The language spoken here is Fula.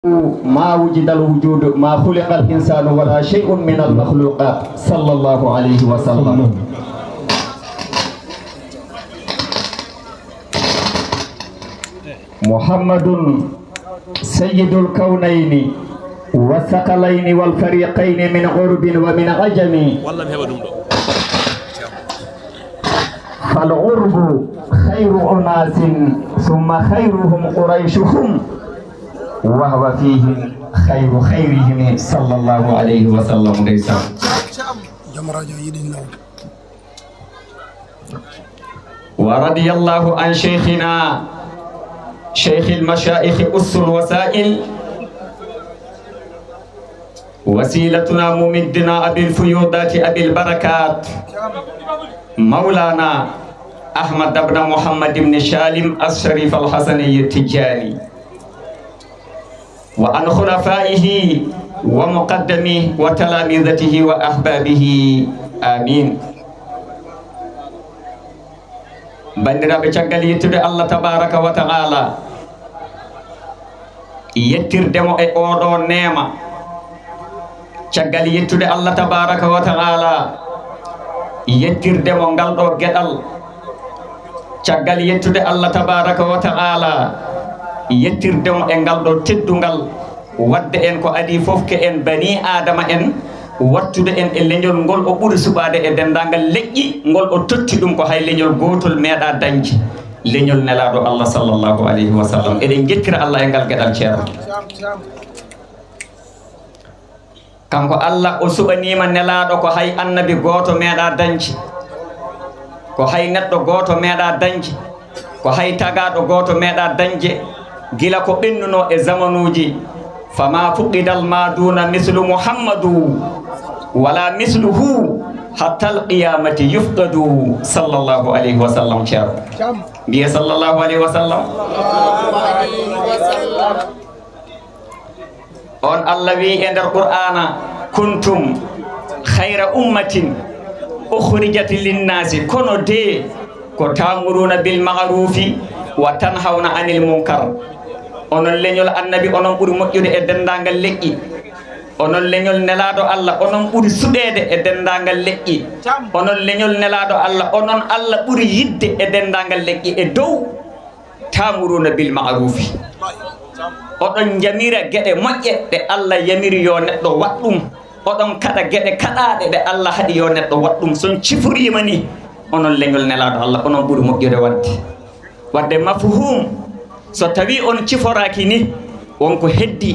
ما وجد الوجود ما خلق الإنسان ولا شيء من المخلوقات صلى الله عليه وسلم. محمد سيد الكونين والثقلين والفريقين من عرب ومن عجم. فالعرب خير أناس ثم خيرهم قريشهم وهو فيهم خير خيرهم صلى الله عليه وسلم. ورضي الله عن شيخنا شيخ المشايخ أس الوسائل وسيلتنا ممدنا أبي الفيوضات أبي البركات مولانا أحمد بن محمد بن شالم الشريف الحسني التجاني وعن خلفائه ومقدميه وتلامذته وأحبابه آمين. bandiraɓe caggal yettude Allah tabaraka wa ta'ala yettirdemo e oɗo neema caggal yettude Allah tabaraka wa ta'ala yettirdemo ngal ɗo gueɗal caggal yettude Allah tabaraka wa ta'ala yettirdemo e ngal ɗo teddungal wadde en ko adi fof ke en bani adama en wattude en e leñol ngol o ɓuri suɓade e dendagal leƴƴi ngol o totti ɗum ko hay leñol gotol meeɗa dañde leñol nelaɗo Allah sallllahu alayhi wa sallam. eɗen jettira Allah e ngal gueɗal ceerno kanko Allah o suɓanima nelaɗo ko hay annabi goto meeɗa dañde ko hay neɗɗo goto meeɗa dañde ko hay tagaɗo goto meeɗa dañde gila ko ɓennuno e zamanuji fama fuqidal maduna mislu muhammadu wala misluhu hatta alqiyamati yufqadu sallallahu alayhi wa sallam. ceerno mbiye sallallahu alayhi wa sallam. on Allah wi e nder qur'ana kuntum khayra ummatin ukhrijat linnasi kono de ko ta'muruna bil ma'rufi wa tanhawna anil munkar. onon leñol annabi onon ɓuri moƴƴude e dendagal leƴƴi onon leñol nelaɗo Allah onon ɓuri suɗede e dendagal leƴƴi onon leñol nelaɗo Allah onon Allah ɓuri yidde e dendagal leƴƴi e dow ta'muruna bil ma'rufi oɗon jamira gueɗe moƴƴe ɗe Allah yamiri yo neɗɗo waɗɗum oɗon kaɗa gueɗe kaɗaɗe ɗe Allah haɗi yo neɗɗo waɗɗum son cifrima ni onon leñol nelaɗo Allah onon ɓuri moƴƴude wadde mafhum so tawi on ciforaki ni wonko heddi